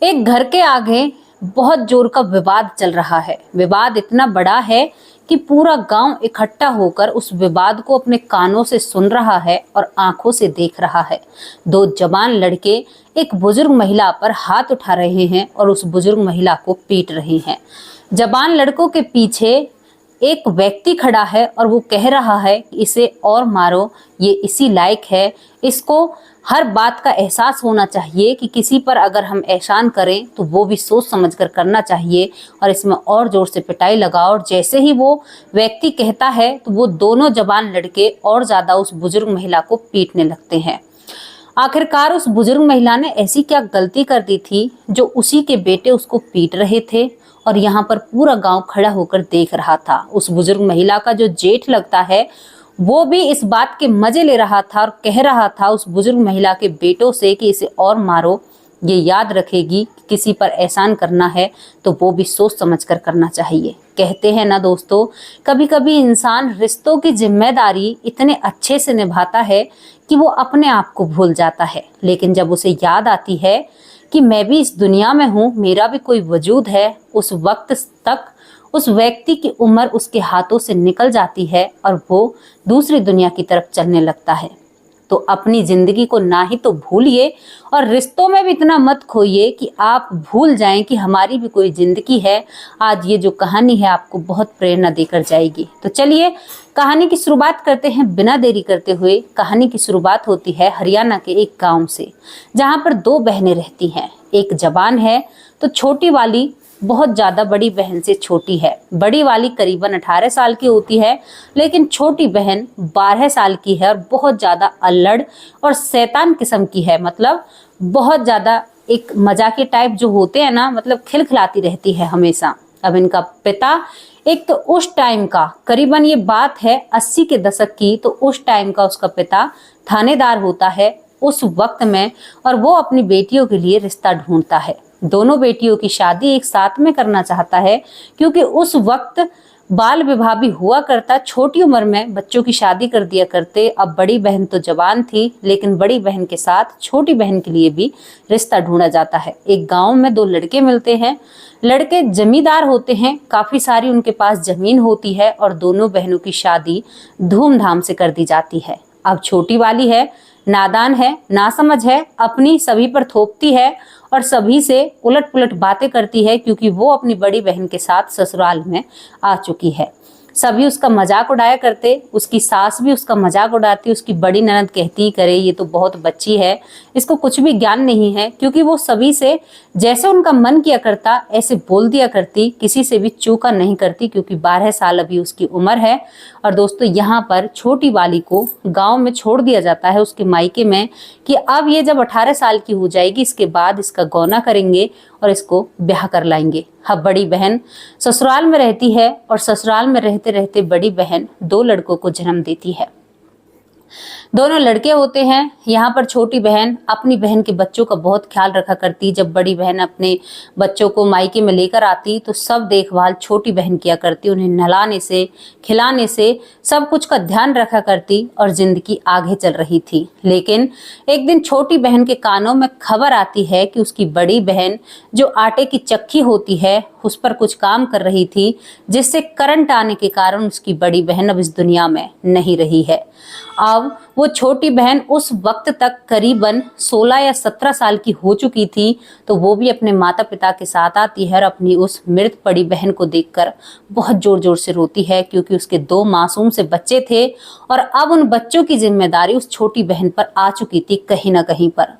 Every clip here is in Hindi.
एक घर के आगे बहुत जोर का विवाद चल रहा है। विवाद इतना बड़ा है कि पूरा गांव इकट्ठा होकर उस विवाद को अपने कानों से सुन रहा है और आंखों से देख रहा है। दो जवान लड़के एक बुजुर्ग महिला पर हाथ उठा रहे हैं और उस बुजुर्ग महिला को पीट रहे हैं। जवान लड़कों के पीछे एक व्यक्ति खड़ा है और वो कह रहा है कि इसे और मारो, ये इसी लायक है। इसको हर बात का एहसास होना चाहिए कि किसी पर अगर हम एहसान करें तो वो भी सोच समझकर करना चाहिए और इसमें और जोर से पिटाई लगाओ। और जैसे ही वो व्यक्ति कहता है तो वो दोनों जवान लड़के और ज्यादा उस बुजुर्ग महिला को पीटने लगते हैं। आखिरकार उस बुजुर्ग महिला ने ऐसी क्या गलती कर दी थी जो उसी के बेटे उसको पीट रहे थे और यहाँ पर पूरा गांव खड़ा होकर देख रहा था। उस बुजुर्ग महिला का जो जेठ लगता है वो भी इस बात के मजे ले रहा था और कह रहा था उस बुजुर्ग महिला के बेटों से कि इसे और मारो, ये याद रखेगी कि किसी पर एहसान करना है तो वो भी सोच समझ कर करना चाहिए। कहते हैं ना दोस्तों, कभी कभी इंसान रिश्तों की जिम्मेदारी इतने अच्छे से निभाता है कि वो अपने आप को भूल जाता है, लेकिन जब उसे याद आती है कि मैं भी इस दुनिया में हूँ, मेरा भी कोई वजूद है, उस वक्त तक उस व्यक्ति की उम्र उसके हाथों से निकल जाती है और वो दूसरी दुनिया की तरफ चलने लगता है। तो अपनी जिंदगी को ना ही तो भूलिए और रिश्तों में भी इतना मत खोइए कि आप भूल जाएं कि हमारी भी कोई जिंदगी है। आज ये जो कहानी है आपको बहुत प्रेरणा देकर जाएगी। तो चलिए कहानी की शुरुआत करते हैं बिना देरी करते हुए। कहानी की शुरुआत होती है हरियाणा के एक गांव से, जहां पर दो बहनें रहती हैं। एक जवान है तो छोटी वाली बहुत ज्यादा बड़ी बहन से छोटी है। बड़ी वाली करीबन 18 साल की होती है, लेकिन छोटी बहन 12 साल की है और बहुत ज्यादा अल्लड़ और शैतान किस्म की है। मतलब बहुत ज्यादा एक मजाकी टाइप जो होते हैं ना, मतलब खिलखिलाती रहती है हमेशा। अब इनका पिता एक तो उस टाइम का, करीबन ये बात है 80 के दशक की, तो उस टाइम का उसका पिता थानेदार होता है उस वक्त में, और वो अपनी बेटियों के लिए रिश्ता ढूंढता है। दोनों बेटियों की शादी एक साथ में करना चाहता है क्योंकि उस वक्त बाल विवाह भी हुआ करता। छोटी उम्र में बच्चों की शादी कर दिया करते। अब बड़ी बहन तो जवान थी, लेकिन बड़ी बहन के साथ छोटी बहन के लिए भी रिश्ता ढूंढा जाता है। एक गांव में दो लड़के मिलते हैं। लड़के जमींदार होते हैं, काफी सारी उनके पास जमीन होती है और दोनों बहनों की शादी धूमधाम से कर दी जाती है। अब छोटी वाली है, नादान है, नासमझ है, अपनी सभी पर थोपती है और सभी से उलट पुलट बातें करती है क्योंकि वो अपनी बड़ी बहन के साथ ससुराल में आ चुकी है। सभी उसका मजाक उड़ाया करते, उसकी सास भी उसका मजाक उड़ाती। उसकी बड़ी ननद कहती करे ये तो बहुत बच्ची है, इसको कुछ भी ज्ञान नहीं है, क्योंकि वो सभी से जैसे उनका मन किया करता ऐसे बोल दिया करती, किसी से भी चूका नहीं करती क्योंकि 12 साल अभी उसकी उम्र है। और दोस्तों यहाँ पर छोटी वाली को गाँव में छोड़ दिया जाता है उसके मायके में कि अब ये जब 18 साल की हो जाएगी इसके बाद इसका गौना करेंगे और इसको ब्याह कर लाएंगे। अब बड़ी बहन ससुराल में रहती है और ससुराल में रहते रहते बड़ी बहन दो लड़कों को जन्म देती है। दोनों लड़के होते हैं। यहाँ पर छोटी बहन अपनी बहन के बच्चों का बहुत ख्याल रखा करती। जब बड़ी बहन अपने बच्चों को मायके में लेकर आती तो सब देखभाल छोटी बहन किया करती, उन्हें नहलाने से खिलाने से सब कुछ का ध्यान रखा करती और जिंदगी आगे चल रही थी। लेकिन एक दिन छोटी बहन के कानों में खबर आती है कि उसकी बड़ी बहन जो आटे की चक्की होती है उस पर कुछ काम कर रही थी, जिससे करंट आने के कारण उसकी बड़ी बहन अब इस दुनिया में नहीं रही है। अब वो छोटी बहन उस वक्त तक करीबन 16 या 17 साल की हो चुकी थी, तो वो भी अपने माता पिता के साथ आती है और अपनी उस मृत बड़ी बहन को देखकर बहुत जोर जोर से रोती है क्योंकि उसके दो मासूम से बच्चे थे और अब उन बच्चों की जिम्मेदारी उस छोटी बहन पर आ चुकी थी कहीं ना कहीं पर।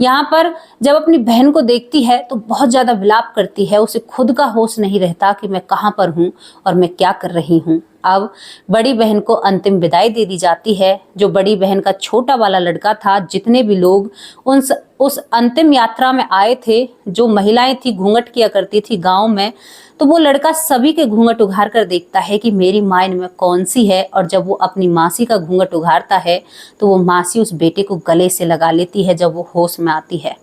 यहाँ पर जब अपनी बहन को देखती है तो बहुत ज्यादा विलाप करती है। उसे खुद का होश नहीं रहता कि मैं कहाँ पर हूँ और मैं क्या कर रही हूँ। अब बड़ी बहन को अंतिम विदाई दे दी जाती है। जो बड़ी बहन का छोटा वाला लड़का था, जितने भी लोग उस अंतिम यात्रा में आए थे, जो महिलाएं थी घूंघट किया करती थी गांव में, तो वो लड़का सभी के घूंघट उघार कर देखता है कि मेरी माँ इनमें कौन सी है। और जब वो अपनी मासी का घूंघट उघारता है तो वो मासी उस बेटे को गले से लगा लेती है जब वो होश में आती है।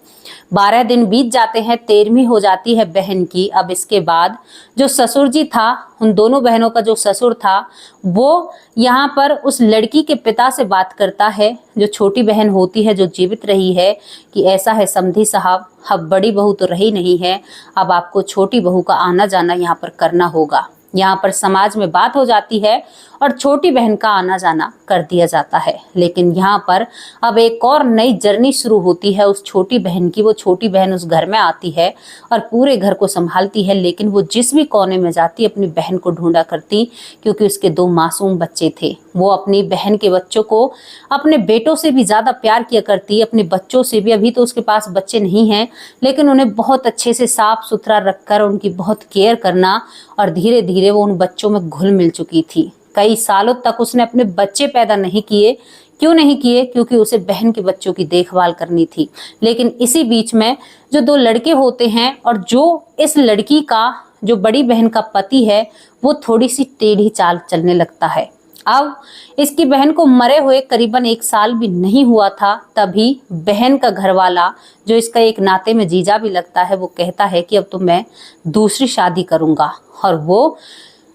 12 दिन बीत जाते हैं, 13वीं हो जाती है बहन की। अब इसके बाद जो ससुर जी था, उन दोनों बहनों का जो ससुर था, वो यहाँ पर उस लड़की के पिता से बात करता है, जो छोटी बहन होती है, जो जीवित रही है, कि ऐसा है समधी साहब, अब बड़ी बहू तो रही नहीं है, अब आपको छोटी बहू का आना जाना यहाँ पर करना होगा। यहाँ पर समाज में बात हो जाती है और छोटी बहन का आना जाना कर दिया जाता है। लेकिन यहाँ पर अब एक और नई जर्नी शुरू होती है उस छोटी बहन की। वो छोटी बहन उस घर में आती है और पूरे घर को संभालती है, लेकिन वो जिस भी कोने में जाती अपनी बहन को ढूंढा करती, क्योंकि उसके 2 मासूम बच्चे थे। वो अपनी बहन के बच्चों को अपने बेटों से भी ज्यादा प्यार किया करती, अपने बच्चों से भी। अभी तो उसके पास बच्चे नहीं हैं, लेकिन उन्हें बहुत अच्छे से साफ सुथरा रखकर उनकी बहुत केयर करना, और धीरे धीरे वो उन बच्चों में घुल मिल चुकी थी। कई सालों तक उसने अपने बच्चे पैदा नहीं किए। क्यों नहीं किए? क्योंकि उसे बहन के बच्चों की देखभाल करनी थी। लेकिन इसी बीच में जो 2 लड़के होते हैं, और जो इस लड़की का जो बड़ी बहन का पति है, वो थोड़ी सी टेढ़ी चाल चलने लगता है। अब इसकी बहन को मरे हुए करीबन 1 साल भी नहीं हुआ था, तभी बहन का घरवाला, जो इसका एक नाते में जीजा भी लगता है, वो कहता है कि अब तो मैं दूसरी शादी करूंगा। और वो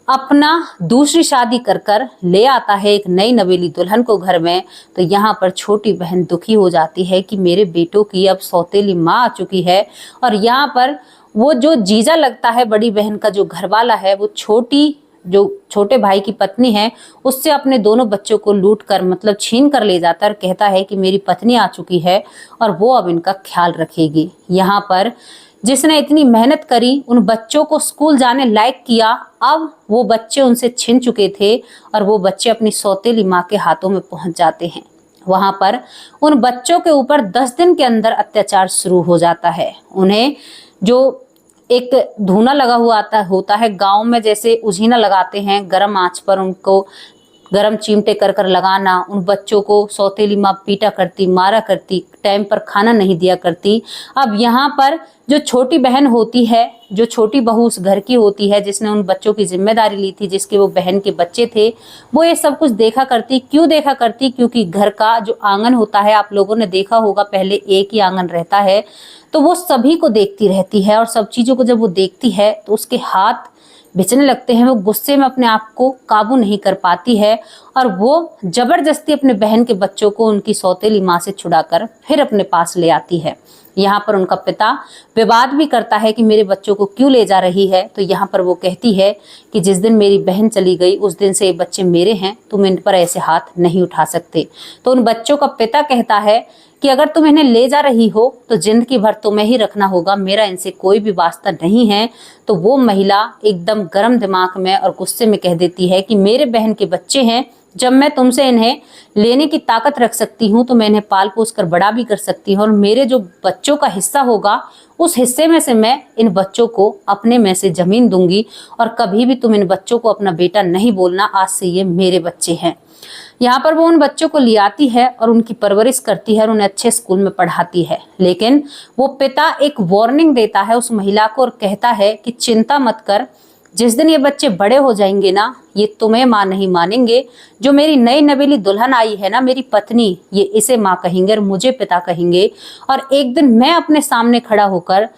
अपना दूसरी शादी कर कर ले आता है एक नई नवेली दुल्हन को घर में। तो यहाँ पर छोटी बहन दुखी हो जाती है कि मेरे बेटों की अब सौतेली माँ आ चुकी है। और यहाँ पर वो जो जीजा लगता है बड़ी बहन का, जो घरवाला है, वो जो छोटे भाई की पत्नी है, उससे अपने दोनों बच्चों को लूट कर, मतलब छीन कर ले जाता है और कहता है कि मेरी पत्नी आ चुकी है और वो अब इनका ख्याल रखेगी। यहाँ पर जिसने इतनी मेहनत करी, उन बच्चों को स्कूल जाने लायक किया, अब वो बच्चे उनसे छिन चुके थे और वो बच्चे अपनी सौतेली माँ के हाथों में पहुंच जाते हैं। वहां पर उन बच्चों के ऊपर 10 दिन के अंदर अत्याचार शुरू हो जाता है। उन्हें जो एक धूना लगा हुआ होता है गांव में, जैसे उजीना लगाते हैं, गर्म आंच पर उनको गरम चिमटे कर कर लगाना। उन बच्चों को सौतेली माँ पीटा करती, मारा करती, टाइम पर खाना नहीं दिया करती। अब यहाँ पर जो छोटी बहन होती है, जो छोटी बहू उस घर की होती है, जिसने उन बच्चों की जिम्मेदारी ली थी, जिसके वो बहन के बच्चे थे, वो ये सब कुछ देखा करती। क्यों देखा करती? क्योंकि घर का जो आंगन होता है, आप लोगों ने देखा होगा, पहले एक ही आंगन रहता है, तो वो सभी को देखती रहती है। और सब चीजों को जब वो देखती है तो उसके हाथ भिचने लगते हैं। वो गुस्से में अपने आप को काबू नहीं कर पाती है और वो जबरदस्ती अपने बहन के बच्चों को उनकी सौतेली माँ से छुड़ाकर फिर अपने पास ले आती है। यहाँ पर उनका पिता विवाद भी करता है कि मेरे बच्चों को क्यों ले जा रही है। तो यहाँ पर वो कहती है कि जिस दिन मेरी बहन चली गई उस दिन से ये बच्चे मेरे हैं, तुम इन पर ऐसे हाथ नहीं उठा सकते। तो उन बच्चों का पिता कहता है कि अगर तुम इन्हें ले जा रही हो तो जिंदगी भर तुम्हें ही रखना होगा, मेरा इनसे कोई भी वास्ता नहीं है। तो वो महिला एकदम गर्म दिमाग में और गुस्से में कह देती है कि मेरे बहन के बच्चे हैं, जब मैं तुमसे इन्हें लेने की ताकत रख सकती हूँ तो मैं इन्हें पाल पोस कर बड़ा भी कर सकती हूँ, और मेरे जो बच्चों का हिस्सा होगा उस हिस्से में से मैं इन बच्चों को अपने में से जमीन दूंगी, और कभी भी तुम इन बच्चों को अपना बेटा नहीं बोलना, आज से ये मेरे बच्चे हैं। यहाँ पर वो उन बच्चों को ले आती है और उनकी परवरिश करती है और उन्हें अच्छे स्कूल में पढ़ाती है। लेकिन वो पिता एक वार्निंग देता है उस महिला को और कहता है कि चिंता मत कर, जिस दिन ये बच्चे बड़े हो जाएंगे ना, ये तुम्हें माँ नहीं मानेंगे। जो मेरी नई नवेली दुल्हन आई है ना, मेरी पत्नी, ये इसे माँ कहेंगे और मुझे पिता कहेंगे, और एक दिन मैं अपने सामने खड़ा होकर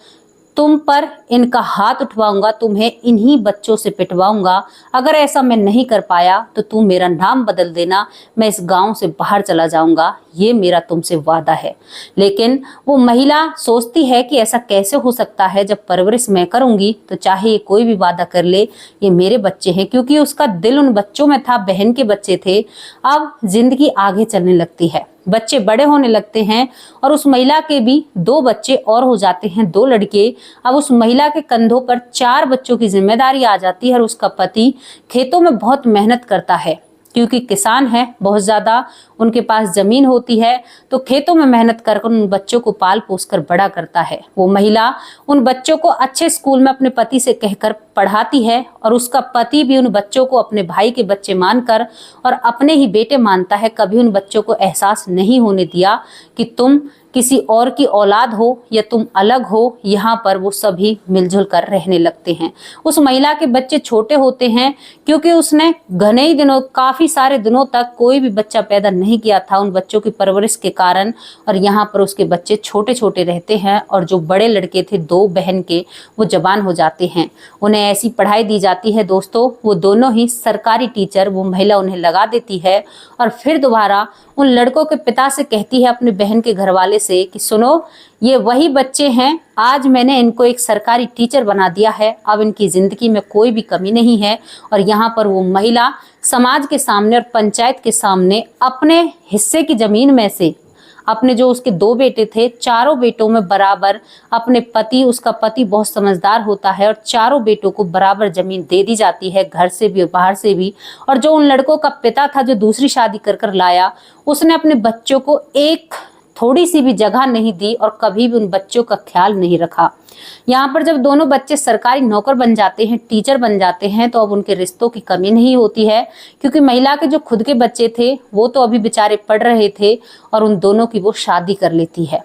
तुम पर इनका हाथ उठवाऊंगा, तुम्हें इन्हीं बच्चों से पिटवाऊंगा। अगर ऐसा मैं नहीं कर पाया तो तुम मेरा नाम बदल देना, मैं इस गांव से बाहर चला जाऊंगा, ये मेरा तुमसे वादा है। लेकिन वो महिला सोचती है कि ऐसा कैसे हो सकता है, जब परवरिश मैं करूंगी तो चाहे ये कोई भी वादा कर ले, ये मेरे बच्चे हैं। क्योंकि उसका दिल उन बच्चों में था, बहन के बच्चे थे। अब जिंदगी आगे चलने लगती है, बच्चे बड़े होने लगते हैं और उस महिला के भी 2 बच्चे और हो जाते हैं, 2 लड़के। अब उस महिला के कंधों पर 4 बच्चों की जिम्मेदारी आ जाती है और उसका पति खेतों में बहुत मेहनत करता है, क्योंकि किसान है, बहुत ज्यादा उनके पास जमीन होती है, तो खेतों में मेहनत कर उन बच्चों को पाल पोस कर बड़ा करता है। वो महिला उन बच्चों को अच्छे स्कूल में अपने पति से कहकर पढ़ाती है और उसका पति भी उन बच्चों को अपने भाई के बच्चे मानकर और अपने ही बेटे मानता है। कभी उन बच्चों को एहसास नहीं होने दिया कि तुम किसी और की औलाद हो या तुम अलग हो। यहाँ पर वो सभी मिलजुल कर रहने लगते हैं। उस महिला के बच्चे छोटे होते हैं क्योंकि उसने घने ही दिनों, काफी सारे दिनों तक कोई भी बच्चा पैदा नहीं किया था उन बच्चों की परवरिश के कारण। और यहाँ पर उसके बच्चे छोटे छोटे रहते हैं और जो बड़े लड़के थे 2 बहन के, वो जवान हो जाते हैं। उन्हें ऐसी पढ़ाई दी जाती है दोस्तों, वो दोनों ही सरकारी टीचर वो महिला उन्हें लगा देती है। और फिर दोबारा उन लड़कों के पिता से कहती है अपने बहन के घरवाले से कि सुनो, ये वही बच्चे हैं, आज मैंने इनको एक सरकारी टीचर बना दिया है, अब इनकी जिंदगी में कोई भी कमी नहीं है। और यहाँ पर वो महिला समाज के सामने और पंचायत के सामने अपने हिस्से की जमीन में से अपने जो उसके 2 बेटे थे, चारों बेटों में बराबर अपने पति, उसका पति बहुत समझदार होता है और चारों बेटों को बराबर जमीन दे दी जाती है, घर से भी और बाहर से भी। और जो उन लड़कों का पिता था जो दूसरी शादी कर कर लाया, उसने अपने बच्चों को एक थोड़ी सी भी जगह नहीं दी और कभी भी उन बच्चों का ख्याल नहीं रखा। यहाँ पर जब दोनों बच्चे सरकारी नौकर बन जाते हैं, टीचर बन जाते हैं, तो अब उनके रिश्तों की कमी नहीं होती है क्योंकि महिला के जो खुद के बच्चे थे वो तो अभी बेचारे पढ़ रहे थे और उन दोनों की वो शादी कर लेती है।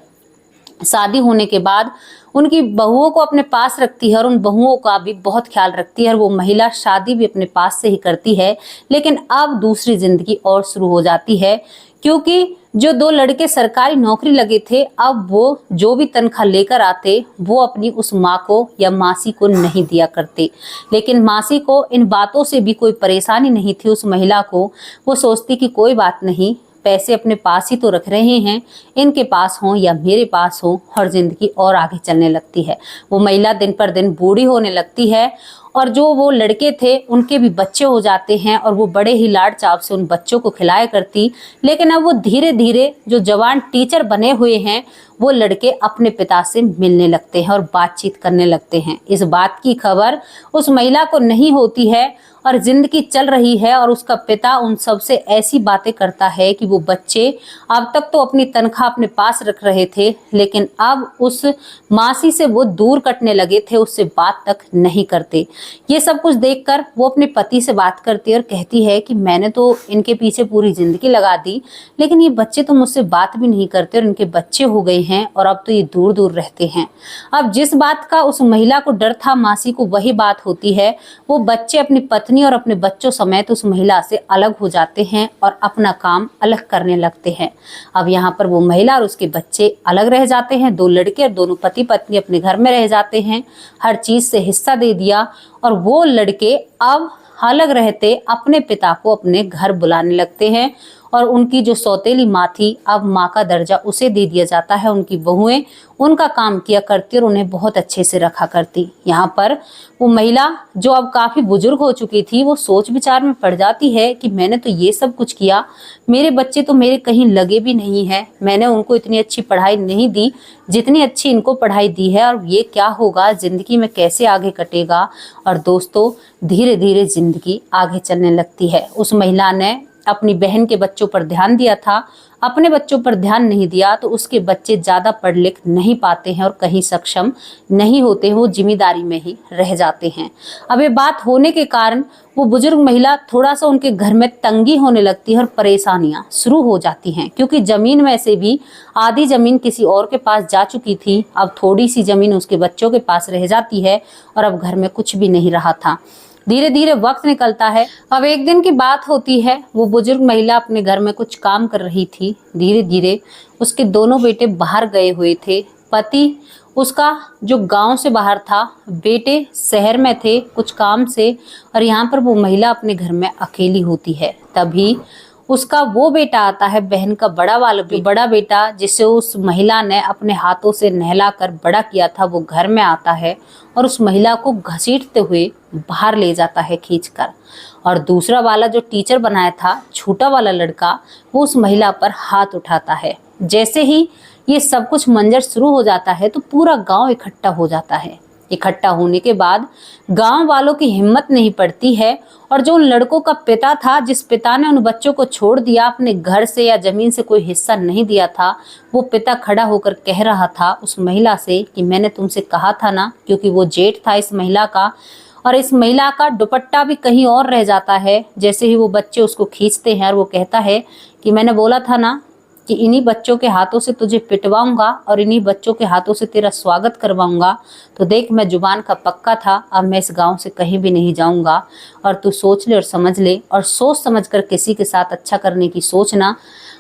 शादी होने के बाद उनकी बहुओं को अपने पास रखती है और उन बहुओं का भी बहुत ख्याल रखती है और वो महिला शादी भी अपने पास से ही करती है। लेकिन अब दूसरी जिंदगी और शुरू हो जाती है क्योंकि जो 2 लड़के सरकारी नौकरी लगे थे, अब वो जो भी तनख्वाह लेकर आते वो अपनी उस माँ को या मासी को नहीं दिया करते। लेकिन मासी को इन बातों से भी कोई परेशानी नहीं थी उस महिला को। वो सोचती कि कोई बात नहीं, पैसे अपने पास ही तो रख रहे हैं, इनके पास हों या मेरे पास हों, और जिंदगी और आगे चलने लगती है। वो महिला दिन पर दिन बूढ़ी होने लगती है और जो वो लड़के थे उनके भी बच्चे हो जाते हैं और वो बड़े ही लाड चाव से उन बच्चों को खिलाया करती। लेकिन अब वो धीरे धीरे जो जवान टीचर बने हुए हैं वो लड़के अपने पिता से मिलने लगते हैं और बातचीत करने लगते हैं। इस बात की खबर उस महिला को नहीं होती है और जिंदगी चल रही है और उसका पिता उन सब से ऐसी बातें करता है कि वो बच्चे अब तक तो अपनी तनख्वाह अपने पास रख रहे थे, लेकिन अब उस मासी से वो दूर कटने लगे थे, उससे बात तक नहीं करते। ये सब कुछ देखकर वो अपने पति से बात करती है और कहती है कि मैंने तो इनके पीछे पूरी जिंदगी लगा दी, लेकिन ये बच्चे तो मुझसे बात भी नहीं करते और इनके बच्चे हो गए हैं और अब तो ये दूर दूर रहते हैं। अब जिस बात का उस महिला को डर था मासी को, वही बात होती है। वो बच्चे अपनी पत्नी और अपने बच्चों समेत उस महिला से अलग हो जाते हैं और अपना काम अलग करने लगते हैं। अब यहाँ पर वो महिला और उसके बच्चे अलग रह जाते हैं। 2 लड़के और दोनों पति पत्नी अपने घर में रह जाते हैं। हर चीज से हिस्सा दे दिया और वो लड़के अब अलग रहते अपने पिता को अपने घर बुलाने लगते हैं और उनकी जो सौतेली माँ थी, अब माँ का दर्जा उसे दे दिया जाता है। उनकी बहुएं उनका काम किया करती और उन्हें बहुत अच्छे से रखा करती। यहाँ पर वो महिला जो अब काफी बुजुर्ग हो चुकी थी, वो सोच विचार में पड़ जाती है कि मैंने तो ये सब कुछ किया, मेरे बच्चे तो मेरे कहीं लगे भी नहीं है, मैंने उनको इतनी अच्छी पढ़ाई नहीं दी जितनी अच्छी इनको पढ़ाई दी है, और ये क्या होगा, जिंदगी में कैसे आगे कटेगा। और दोस्तों धीरे धीरे जिंदगी आगे चलने लगती है। उस महिला ने अपनी बहन के बच्चों पर ध्यान दिया था, अपने बच्चों पर ध्यान नहीं दिया, तो उसके बच्चे ज्यादा पढ़ लिख नहीं पाते हैं और कहीं सक्षम नहीं होते हैं, वो जिम्मेदारी में ही रह जाते हैं। अब ये बात होने के कारण वो बुजुर्ग महिला थोड़ा सा उनके घर में तंगी होने लगती है और परेशानियां शुरू हो जाती हैं, क्योंकि जमीन में से भी आधी जमीन किसी और के पास जा चुकी थी, अब थोड़ी सी जमीन उसके बच्चों के पास रह जाती है और अब घर में कुछ भी नहीं रहा था। धीरे धीरे वक्त निकलता है। अब एक दिन की बात होती है, वो बुजुर्ग महिला अपने घर में कुछ काम कर रही थी। धीरे धीरे उसके दोनों बेटे बाहर गए हुए थे। पति उसका जो गांव से बाहर था, बेटे शहर में थे कुछ काम से, और यहाँ पर वो महिला अपने घर में अकेली होती है। तभी उसका वो बेटा आता है, बहन का बड़ा बेटा जिसे उस महिला ने अपने हाथों से नहलाकर बड़ा किया था, वो घर में आता है और उस महिला को घसीटते हुए बाहर ले जाता है खींचकर। और दूसरा वाला जो टीचर बनाया था, छोटा वाला लड़का, वो उस महिला पर हाथ उठाता है। जैसे ही ये सब कुछ मंजर शुरू हो जाता है तो पूरा गांव इकट्ठा हो जाता है। इकट्ठा होने के बाद गांव वालों की हिम्मत नहीं पड़ती है, और जो उन लड़कों का पिता था, जिस पिता ने उन बच्चों को छोड़ दिया, अपने घर से या जमीन से कोई हिस्सा नहीं दिया था, वो पिता खड़ा होकर कह रहा था उस महिला से कि मैंने तुमसे कहा था ना, क्योंकि वो जेठ था इस महिला का, और इस महिला का दुपट्टा भी कहीं और रह जाता है। जैसे ही वो बच्चे उसको खींचते हैं और वो कहता है कि मैंने बोला था ना कि इन्हीं बच्चों के हाथों से तुझे पिटवाऊंगा और इन्हीं बच्चों के हाथों से तेरा स्वागत करवाऊंगा। तो देख, मैं जुबान का पक्का था, अब मैं इस गांव से कहीं भी नहीं जाऊंगा। और तू सोच ले और समझ ले, और सोच समझ कर किसी के साथ अच्छा करने की सोचना।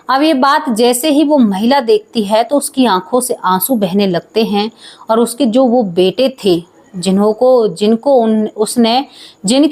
अब ये बात जैसे ही वो महिला देखती है तो उसकी आंखों से आंसू बहने लगते हैं। और उसके जो वो बेटे थे जिनके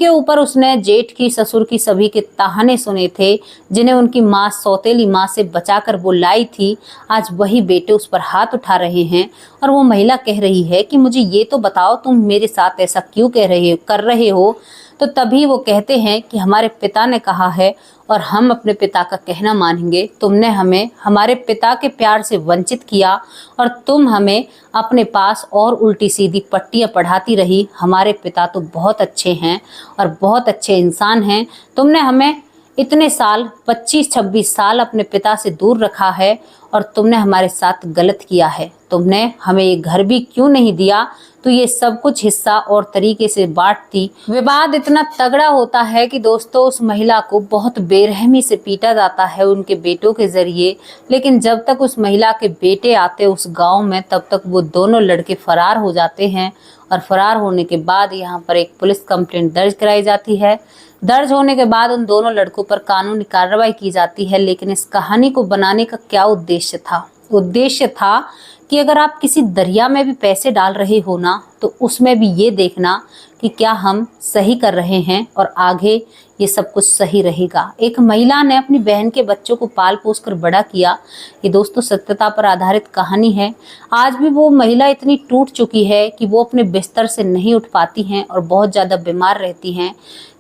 ऊपर उसने जेठ की, ससुर की, सभी के ताहने सुने थे, जिन्हें उनकी माँ, सौतेली माँ से बचाकर वो लाई थी, आज वही बेटे उस पर हाथ उठा रहे हैं। और वो महिला कह रही है कि मुझे ये तो बताओ, तुम मेरे साथ ऐसा क्यों कर रहे हो। तो तभी वो कहते हैं कि हमारे पिता ने कहा है और हम अपने पिता का कहना मानेंगे। तुमने हमें हमारे पिता के प्यार से वंचित किया और तुम हमें अपने पास और उल्टी सीधी पट्टियां पढ़ाती रही। हमारे पिता तो बहुत अच्छे हैं और बहुत अच्छे इंसान हैं। तुमने हमें इतने साल, 25-26 साल अपने पिता से दूर रखा है और तुमने हमारे साथ गलत किया है। तुमने हमें ये घर भी क्यों नहीं दिया, तो ये सब कुछ हिस्सा और तरीके से बांटती। विवाद इतना तगड़ा होता है कि दोस्तों उस महिला को बहुत बेरहमी से पीटा जाता है उनके बेटों के जरिए। लेकिन जब तक उस महिला के बेटे आते उस गांव में, तब तक वो दोनों लड़के फरार हो जाते हैं। और फरार होने के बाद यहाँ पर एक पुलिस कंप्लेंट दर्ज कराई जाती है। दर्ज होने के बाद उन दोनों लड़कों पर कानूनी कार्रवाई की जाती है। लेकिन इस कहानी को बनाने का क्या उद्देश्य था? उद्देश्य था कि अगर आप किसी दरिया में भी पैसे डाल रहे हो ना, तो उसमें भी ये देखना कि क्या हम सही कर रहे हैं और आगे ये सब कुछ सही रहेगा। एक महिला ने अपनी बहन के बच्चों को पाल पोस कर बड़ा किया। ये दोस्तों सत्यता पर आधारित कहानी है। आज भी वो महिला इतनी टूट चुकी है कि वो अपने बिस्तर से नहीं उठ पाती हैं और बहुत ज़्यादा बीमार रहती हैं।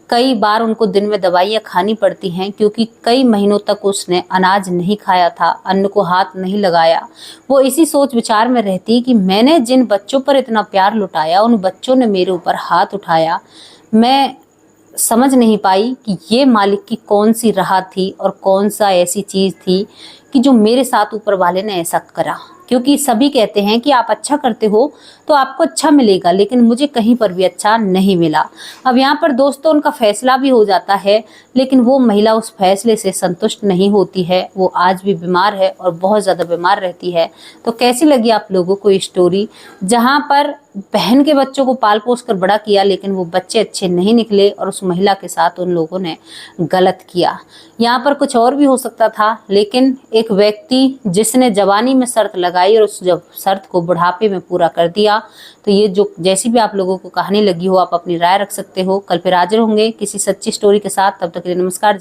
कई बार उनको दिन में दवाइयाँ खानी पड़ती हैं, क्योंकि कई महीनों तक उसने अनाज नहीं खाया था, अन्न को हाथ नहीं लगाया। वो इसी सोच विचार में रहती कि मैंने जिन बच्चों पर इतना प्यार लुटाया, उन बच्चों ने मेरे ऊपर हाथ उठाया। मैं समझ नहीं पाई कि ये मालिक की कौन सी राह थी और कौन सा ऐसी चीज़ थी कि जो मेरे साथ ऊपर वाले ने ऐसा करा। क्योंकि सभी कहते हैं कि आप अच्छा करते हो तो आपको अच्छा मिलेगा, लेकिन मुझे कहीं पर भी अच्छा नहीं मिला। अब यहाँ पर दोस्तों उनका फैसला भी हो जाता है, लेकिन वो महिला उस फैसले से संतुष्ट नहीं होती है। वो आज भी बीमार है और बहुत ज़्यादा बीमार रहती है। तो कैसी लगी आप लोगों को ये स्टोरी, जहाँ पर बहन के बच्चों को पाल पोस कर बड़ा किया, लेकिन वो बच्चे अच्छे नहीं निकले और उस महिला के साथ उन लोगों ने गलत किया। यहाँ पर कुछ और भी हो सकता था, लेकिन एक व्यक्ति जिसने जवानी में शर्त लगाई और उस शर्त को बुढ़ापे में पूरा कर दिया। तो ये जो जैसी भी आप लोगों को कहानी लगी हो, आप अपनी राय रख सकते हो। कल फिर हाजिर होंगे किसी सच्ची स्टोरी के साथ। तब तक के लिए नमस्कार।